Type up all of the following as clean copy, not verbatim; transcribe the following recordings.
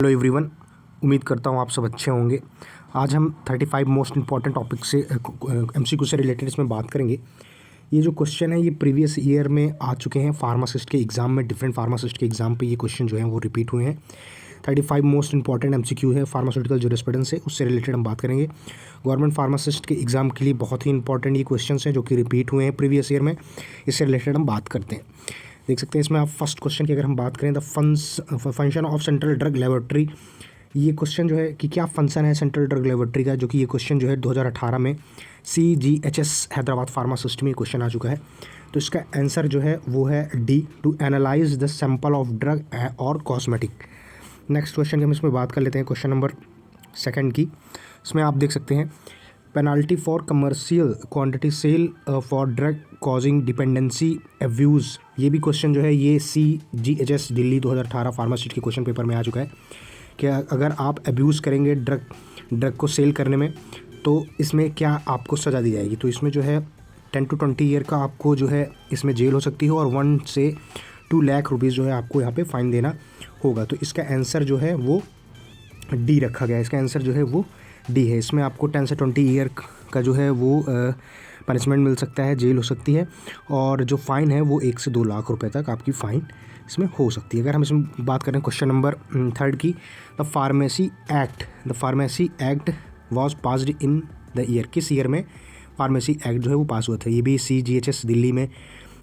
Hello everyone, उम्मीद करता हूँ आप सब अच्छे होंगे। आज हम 35 मोस्ट इंपॉर्टेंट टॉपिक से एमसीक्यू से रिलेटेड इसमें बात करेंगे। ये जो क्वेश्चन है ये प्रीवियस ईयर में आ चुके हैं फार्मासिस्ट के एग्ज़ाम में। डिफरेंट फार्मासिस्ट के एग्ज़ाम पे ये क्वेश्चन जो है वो रिपीट हुए हैं। 35 मोस्ट इंपॉर्टेंट एमसीक्यू है फार्मास्यूटिकल जूरिस्प्रूडेंस से, उससे रिलेटेड हम बात करेंगे। गवर्नमेंट फार्मासिस्ट के एग्ज़ाम के लिए बहुत ही इंपॉर्टेंट ये क्वेश्चन हैं जो कि रिपीट हुए हैं प्रीवियस ईयर में। इससे रिलेटेड हम बात करते हैं। देख सकते हैं इसमें आप फर्स्ट क्वेश्चन की अगर हम बात करें, the function of central drug laboratory. ये क्वेश्चन जो है कि क्या फंक्शन है सेंट्रल ड्रग लेबोरेटरी का, जो कि ये क्वेश्चन जो है 2018 में CGHS हैदराबाद फार्मासिस्ट में क्वेश्चन आ चुका है। तो इसका आंसर जो है वो है D, to analyse the sample of drug और कॉस्मेटिक। नेक्स्ट क्वेश्चन की हम इसमें बात कर लेते हैं, क्वेश्चन नंबर 2 की। इसमें आप देख सकते हैं penalty for commercial quantity sale for drug causing dependency abuse. ये भी क्वेश्चन जो है ये CGHS दिल्ली 2018 फार्मासिस्ट के क्वेश्चन पेपर में आ चुका है कि अगर आप एब्यूज़ करेंगे ड्रग को सेल करने में तो इसमें क्या आपको सज़ा दी जाएगी। तो इसमें जो है 10 to 20 ईयर का आपको जो है इसमें जेल हो सकती है और 1 से 2 लाख रुपीज़ जो है आपको यहाँ पे फ़ाइन देना होगा। तो इसका आंसर जो है वो डी रखा गया है। इसका आंसर जो है वो डी है। इसमें आपको 10 से 20 ईयर का जो है वो पनिशमेंट मिल सकता है, जेल हो सकती है, और जो फ़ाइन है वो 1 से 2 लाख रुपए तक आपकी फ़ाइन इसमें हो सकती है। अगर हम इसमें बात करें क्वेश्चन नंबर 3 की, the pharmacy act was passed in the year. किस ईयर में फार्मेसी एक्ट जो है वो पास हुआ था। ये भी CGHS दिल्ली में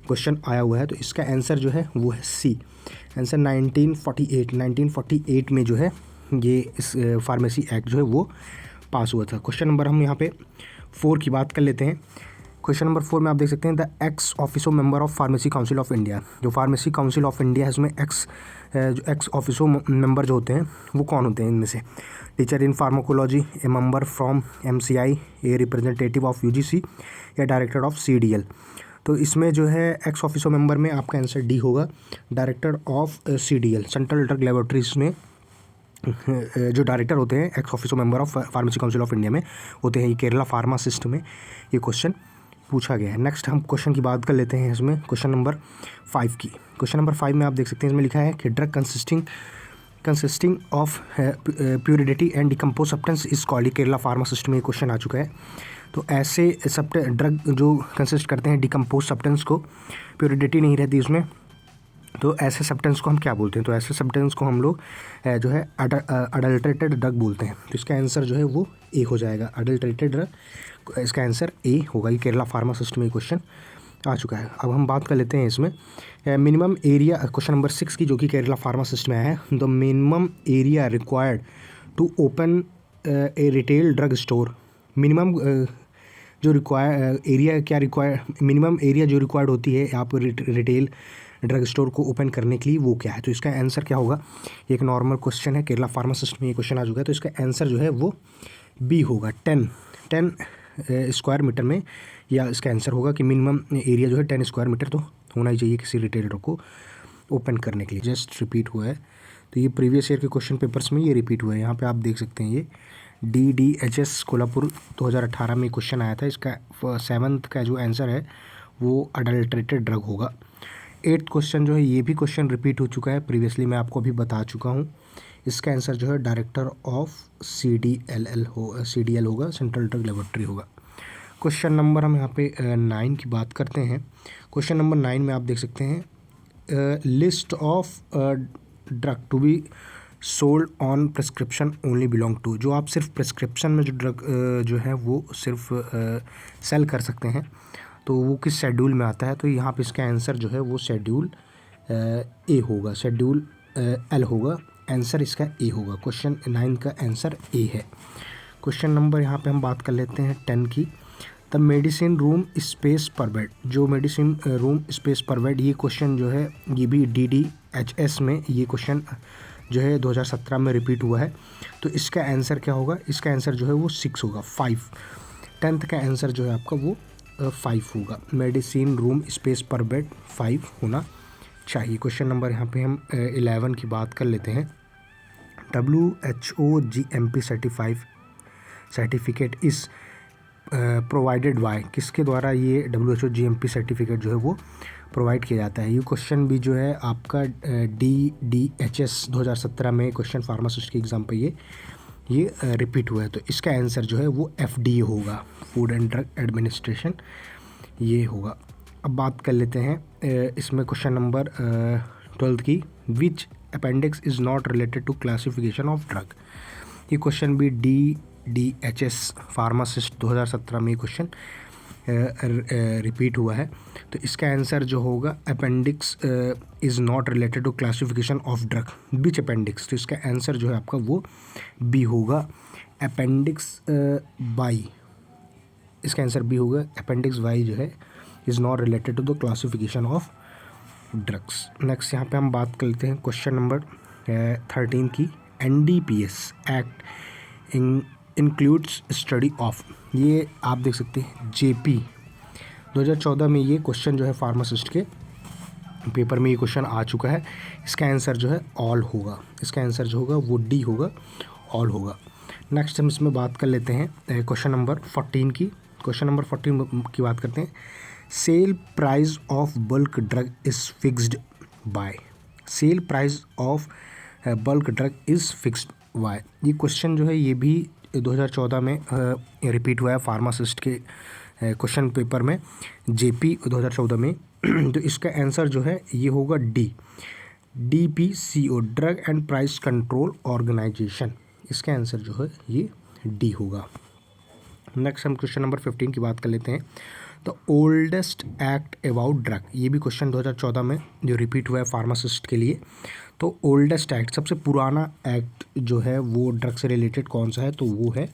क्वेश्चन आया हुआ है। तो इसका आंसर जो है वो है सी, आंसर 1948 में जो है ये इस फार्मेसी एक्ट जो है वो पास हुआ था। क्वेश्चन नंबर हम यहाँ पे 4 की बात कर लेते हैं। क्वेश्चन नंबर 4 में आप देख सकते हैं the x officio member of pharmacy council of India. जो फार्मेसी काउंसिल ऑफ इंडिया है उसमें एक्स ऑफिसो मेंबर जो होते हैं वो कौन होते हैं इनमें से। Teacher in pharmacology, A member from MCI, a representative of UGC, या डायरेक्टर ऑफ CDL। तो इसमें जो है एक्स ऑफिसो मेंबर में आपका आंसर डी होगा, director of CDL central drug laboratories में जो डायरेक्टर होते हैं x officio member of pharmacy council of India में होते हैं। ये केरला फार्मासिस्ट में ये क्वेश्चन पूछा गया है। नेक्स्ट हम क्वेश्चन की बात कर लेते हैं इसमें, क्वेश्चन नंबर 5 की। क्वेश्चन नंबर 5 में आप देख सकते हैं इसमें लिखा है कि drug consisting of purity and decompose substance is called. Kerala pharmacist में क्वेश्चन आ चुका है। तो ऐसे ड्रग जो कंसिस्ट करते हैं डिकम्पोज सब्सटेंस को, प्यूरिडिटी नहीं रहती उसमें, तो ऐसे सब्सटेंस को हम क्या बोलते हैं। तो ऐसे सब्सटेंस को हम लोग जो है अडल्ट्रेटेड ड्रग बोलते हैं। तो इसका आंसर जो है वो ए हो जाएगा, अडल्ट्रेटेड ड्रग। इसका आंसर ए होगा। ये केरला फार्मासिस्ट में क्वेश्चन आ चुका है। अब हम बात कर लेते हैं इसमें मिनिमम एरिया, क्वेश्चन नंबर 6 की, जो कि केरला फार्मासिस्ट में आया है। The minimum area required to open a retail drug store. Minimum जो मिनिमम एरिया जो रिक्वायर्ड होती है आप रिटेल ड्रग स्टोर को ओपन करने के लिए, वो क्या है। तो इसका आंसर क्या होगा। एक नॉर्मल क्वेश्चन है, केरला फार्मासिस्ट में ये क्वेश्चन आ चुका है। तो इसका आंसर जो है वो बी होगा, 10 स्क्वायर मीटर में, या इसका आंसर होगा कि मिनिमम एरिया जो है 10 स्क्वायर मीटर तो होना ही चाहिए किसी रिटेल ड्रग को ओपन करने के लिए। जस्ट रिपीट हुआ है। तो ये प्रीवियस ईयर के क्वेश्चन पेपर्स में ये रिपीट हुआ है। यहाँ पे आप देख सकते हैं ये DDHS कोल्हापुर 2018 में क्वेश्चन आया था। इसका 7th का जो आंसर है वो अडल्ट्रेटेड ड्रग होगा। 8th क्वेश्चन जो है ये भी क्वेश्चन रिपीट हो चुका है, प्रीवियसली मैं आपको अभी बता चुका हूँ। इसका आंसर जो है डायरेक्टर ऑफ CDL होगा, सेंट्रल ड्रग लेबोरेटरी होगा। क्वेश्चन नंबर हम यहाँ पे 9 की बात करते हैं। क्वेश्चन नंबर 9 में आप देख सकते हैं list of drug to be sold on prescription only belong to. जो आप सिर्फ प्रिस्क्रिप्शन में जो ड्रग जो है वो सिर्फ सेल कर सकते हैं, तो वो किस शेड्यूल में आता है। तो यहाँ पे इसका आंसर जो है वो शेड्यूल ए होगा, शेड्यूल L होगा। आंसर इसका ए होगा। क्वेश्चन 9 का आंसर ए है। क्वेश्चन नंबर यहाँ पे हम बात कर लेते हैं 10 की, द मेडिसिन रूम स्पेस पर बेड। जो मेडिसिन रूम स्पेस पर बेड, ये क्वेश्चन जो है ये भी DDHS में ये क्वेश्चन जो है 2017 में रिपीट हुआ है। तो इसका आंसर क्या होगा। इसका आंसर जो है वो 6 होगा, 5। 10th का आंसर जो है आपका वो 5 होगा। मेडिसिन रूम स्पेस पर बेड 5 होना चाहिए। क्वेश्चन नंबर यहाँ पे हम 11 की बात कर लेते हैं। WHO GMP सर्टिफिकेट इस प्रोवाइडेड बाय। किसके द्वारा ये WHO GMP सर्टिफिकेट जो है वो प्रोवाइड किया जाता है। ये क्वेश्चन भी जो है आपका DDHS 2017 में क्वेश्चन फार्मासिस्ट के एग्ज़ाम पे ये रिपीट हुआ है। तो इसका आंसर जो है वो FDA होगा, फूड एंड ड्रग एडमिनिस्ट्रेशन, ये होगा। अब बात कर लेते हैं इसमें क्वेश्चन नंबर 12 की, which appendix is not related to classification of drug. ये क्वेश्चन भी DDHS फार्मासिस्ट 2017 में क्वेश्चन रिपीट हुआ है। तो इसका आंसर जो होगा appendix is not related to classification of drug, which appendix. तो इसका आंसर जो है आपका वो बी होगा, अपेंडिक्स वाई। इसका आंसर बी होगा, अपेंडिक्स वाई जो है is not related to the classification of drugs. Next यहाँ पे हम बात कर लेते हैं क्वेश्चन नंबर 13 की, NDPS act includes study of. ये आप देख सकते हैं JP 2014 में ये क्वेश्चन जो है फार्मासिस्ट के पेपर में ये क्वेश्चन आ चुका है। इसका आंसर जो है ऑल होगा, इसका आंसर जो होगा वो डी होगा, ऑल होगा। नेक्स्ट हम इसमें बात कर लेते हैं क्वेश्चन नंबर 14 की। क्वेश्चन नंबर 14 की बात करते हैं, sale price of bulk drug is fixed by. Sale price of bulk drug is fixed by. ये क्वेश्चन जो है ये भी 2014 में रिपीट हुआ है फार्मासिस्ट के क्वेश्चन पेपर में, JP 2014 में। तो इसका आंसर जो है ये होगा D, DPCO, drug and price control organisation. इसका आंसर जो है ये डी होगा। नेक्स्ट हम क्वेश्चन नंबर 15 की बात कर लेते हैं, तो ओल्डेस्ट एक्ट अबाउट ड्रग। ये भी क्वेश्चन 2014 में जो रिपीट हुआ है फार्मासिस्ट के लिए। तो ओल्डेस्ट एक्ट, सबसे पुराना एक्ट जो है वो ड्रग से रिलेटेड कौन सा है, तो वो है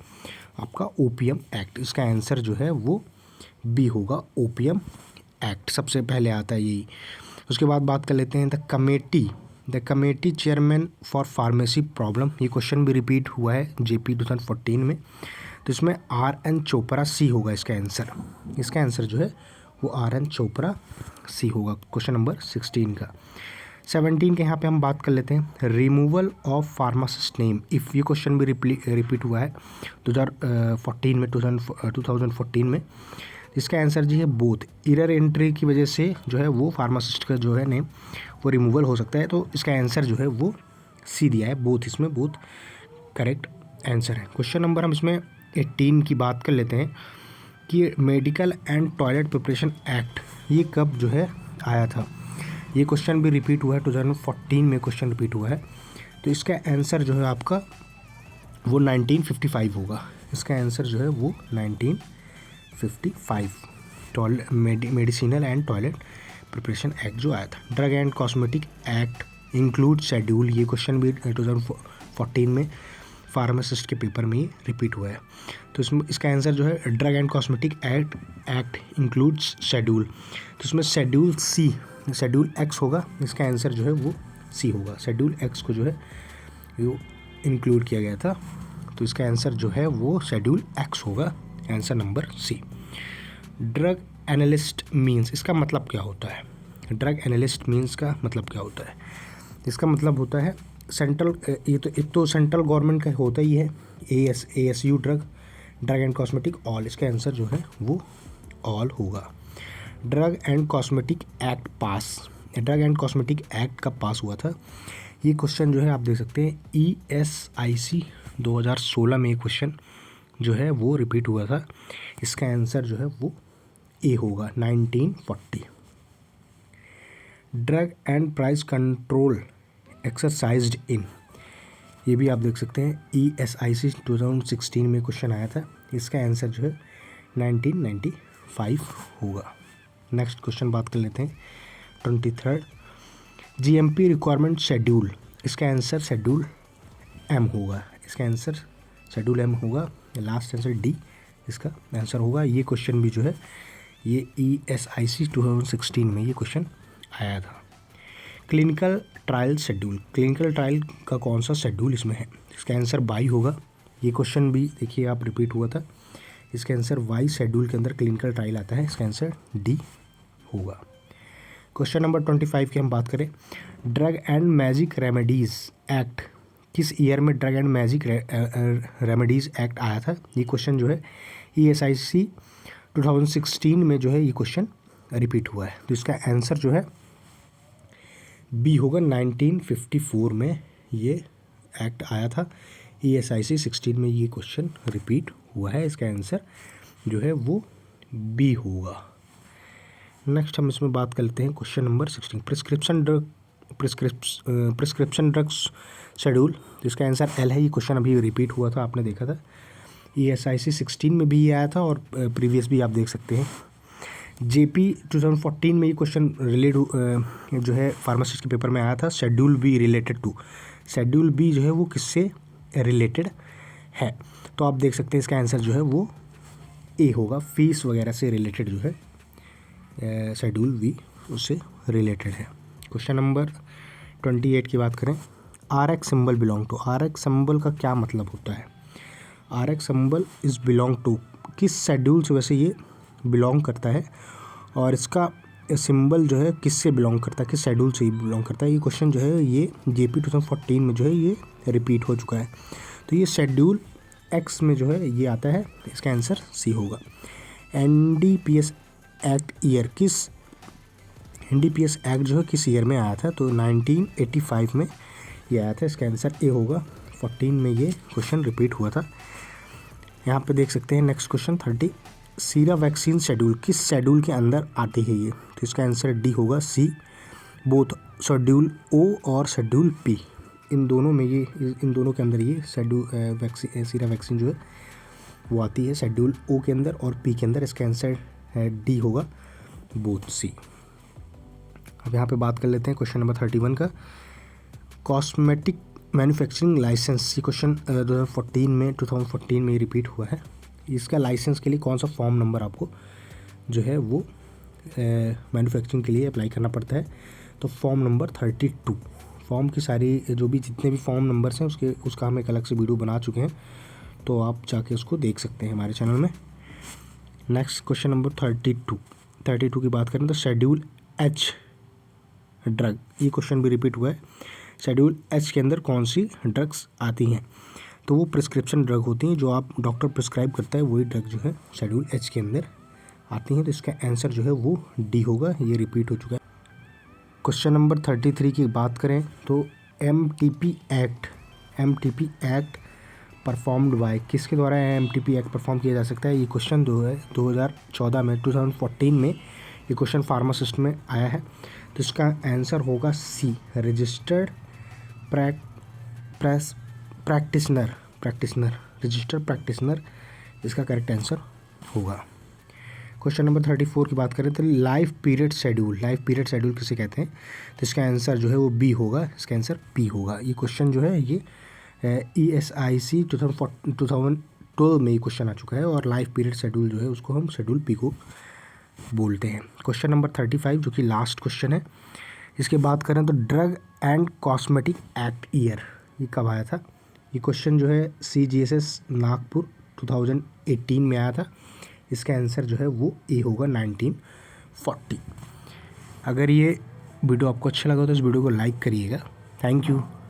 आपका ओपीएम एक्ट। इसका आंसर जो है वो बी होगा, ओपीएम एक्ट सबसे पहले आता है यही। उसके बाद बात कर लेते हैं the committee chairman for pharmacy problem. ये क्वेश्चन भी रिपीट हुआ है JP 2014 में। तो इसमें RN चोपड़ा सी होगा इसका आंसर। इसका आंसर जो है वो RN चोपड़ा सी होगा, क्वेश्चन नंबर 16 का। 17 के यहाँ पे हम बात कर लेते हैं, removal of pharmacist name if. ये क्वेश्चन भी रिपीट हुआ है 2014 में। इसका आंसर जी है बोथ। एरर एंट्री की वजह से जो है वो फार्मासिस्ट का जो है नेम वो रिमूवल हो सकता है। तो इसका आंसर जो है वो सी दिया है, बोथ। इसमें बोथ करेक्ट आंसर है। क्वेश्चन नंबर हम इसमें 18 की बात कर लेते हैं कि medical and toilet preparation act ये कब जो है आया था। ये क्वेश्चन भी रिपीट हुआ है 2014 में क्वेश्चन रिपीट हुआ है। तो इसका आंसर जो है आपका वो 1955 होगा। इसका आंसर जो है वो 1955 medicinal and toilet preparation act जो आया था। Drug and cosmetic act include schedule. ये क्वेश्चन भी 2014 में फार्मासिस्ट के पेपर में ही रिपीट हुआ है। तो इसमें इसका आंसर जो है drug and cosmetic act includes schedule. तो इसमें शेड्यूल सी, शेड्यूल एक्स होगा। इसका आंसर जो है वो सी होगा, शेड्यूल एक्स को जो है वो इंक्लूड किया गया था। तो इसका आंसर जो है वो शेड्यूल एक्स होगा, answer number C. Drug analyst means, इसका मतलब क्या होता है। ड्रग एनालिस्ट मीन्स का मतलब क्या होता है। इसका मतलब होता है सेंट्रल, ये तो एक तो सेंट्रल गवर्नमेंट का होता ही है, ASU drug and cosmetic all. इसका आंसर जो है वो ऑल होगा। Drug and cosmetic act pass, drug and cosmetic act कब पास हुआ था। ये क्वेश्चन जो है आप देख सकते हैं ESIC 2016 में ये क्वेश्चन जो है वो रिपीट हुआ था। इसका आंसर जो है वो ए होगा, 1940। Drug and price control exercised in, ये भी आप देख सकते हैं ESIC 2016 में क्वेश्चन आया था। इसका आंसर जो है 1995 होगा। नेक्स्ट क्वेश्चन बात कर लेते हैं 23rd, GMP रिक्वायरमेंट शेड्यूल। इसका आंसर शेड्यूल M होगा। इसका आंसर शेड्यूल M होगा, लास्ट आंसर डी इसका आंसर होगा। ये क्वेश्चन भी जो है ये ESIC 2016 में ये क्वेश्चन आया था। Clinical trial schedule, clinical trial का कौन सा शेड्यूल इसमें है। इसका आंसर बाई होगा। ये क्वेश्चन भी देखिए आप रिपीट हुआ था। इसका आंसर वाई शेड्यूल के अंदर क्लिनिकल ट्रायल आता है। इसका आंसर डी होगा। क्वेश्चन नंबर 25 की हम बात करें, drug and magic remedies act किस ईयर में drug and magic remedies act आया था। ये क्वेश्चन जो है ESIC 2016 में जो है ये क्वेश्चन रिपीट हुआ है। तो इसका आंसर जो है बी होगा। 1954 में ये एक्ट आया था, ESIC 16 में ये क्वेश्चन रिपीट हुआ है। इसका आंसर जो है वो बी होगा। नेक्स्ट हम इसमें बात करते हैं question number 16, prescription drugs schedule. तो इसका आंसर एल है। ये क्वेश्चन अभी रिपीट हुआ था, आपने देखा था, ESIC 16 में भी ये आया था और प्रीवियस भी आप देख सकते हैं। JP 2014 में ये क्वेश्चन रिलेट जो है फार्मासिस्ट के पेपर में आया था। Schedule B related to, schedule B जो है वो किससे रिलेटेड है? तो आप देख सकते हैं इसका आंसर जो है वो ए होगा। फीस वगैरह से रिलेटेड जो है शेड्यूल बी उससे रिलेटेड है। क्वेश्चन नंबर 28 की बात करें, RX symbol belong to. RX symbol का क्या मतलब होता है? RX symbol is belong to, किस शेड्यूल से वैसे ये बिलोंग करता है और इसका सिंबल जो है किससे बिलोंग करता है, किस शेड्यूल से बिलोंग करता है? ये क्वेश्चन जो है ये JP 2014 में जो है ये रिपीट हो चुका है। तो ये शेड्यूल X में जो है ये आता है। इसका आंसर सी होगा। NDPS एक्ट ईयर, किस NDPS एक्ट जो है किस ईयर में आया था? तो 1985 में ये आया था। इसका आंसर ए होगा। 14 में ये क्वेश्चन रिपीट हुआ था। यहाँ पे देख सकते हैं नेक्स्ट क्वेश्चन 30, सीरा वैक्सीन शेड्यूल किस शेड्यूल के अंदर आती है ये? तो इसका आंसर डी होगा। सी, बोथ शेड्यूल ओ और शेड्यूल पी, इन दोनों में ये, इन दोनों के अंदर ये शेड्यूल वैक्सीन, सीरा वैक्सीन जो है वो आती है शेड्यूल ओ के अंदर और पी के अंदर। इसका आंसर है डी होगा, बोथ सी। अब यहाँ पे बात कर लेते हैं क्वेश्चन नंबर 31 का, कॉस्मेटिक मैन्युफैक्चरिंग लाइसेंस। ये क्वेश्चन 2014 में रिपीट हुआ है। इसका लाइसेंस के लिए कौन सा फॉर्म नंबर आपको जो है वो मैन्युफैक्चरिंग के लिए अप्लाई करना पड़ता है? तो फॉर्म नंबर 32। फॉर्म की सारी जो भी जितने भी फॉर्म नंबर्स हैं उसका हम एक अलग से वीडियो बना चुके हैं, तो आप जाके उसको देख सकते हैं हमारे चैनल में। नेक्स्ट क्वेश्चन नंबर 32 की बात करें तो शेड्यूल H ड्रग, ये क्वेश्चन भी रिपीट हुआ है। शेड्यूल H के अंदर कौन सी ड्रग्स आती हैं? तो वो प्रिस्क्रिप्शन ड्रग होती हैं, जो आप डॉक्टर प्रिस्क्राइब करता है वही ड्रग जो है शेड्यूल H के अंदर आती हैं। तो इसका आंसर जो है वो डी होगा। ये रिपीट हो चुका है। क्वेश्चन नंबर 33 की बात करें तो MTP एक्ट परफॉर्म्ड बाय, किसके द्वारा MTP एक्ट परफॉर्म किया जा सकता है? ये क्वेश्चन जो है 2014 में ये क्वेश्चन फार्मासिस्ट में आया है। तो इसका आंसर होगा सी, रजिस्टर्ड प्रैक्टिशनर, रजिस्टर्ड प्रैक्टिशनर इसका करेक्ट आंसर होगा। क्वेश्चन नंबर 34 की बात करें तो लाइफ पीरियड शेड्यूल किसे कहते हैं? तो इसका आंसर जो है वो बी होगा। इसका आंसर पी होगा। ये क्वेश्चन जो है ये ESIC 2012 में ये क्वेश्चन आ चुका है और लाइफ पीरियड शेड्यूल जो है उसको हम शेड्यूल पी को बोलते हैं। क्वेश्चन नंबर 35 जो कि लास्ट क्वेश्चन है, इसके बात करें तो drug and cosmetic act year, ये कब आया था? ये क्वेश्चन जो है CGSS नागपुर 2018 में आया था। इसका आंसर जो है वो ए होगा, 1940। अगर ये वीडियो आपको अच्छा लगा तो इस वीडियो को लाइक करिएगा। Thank you.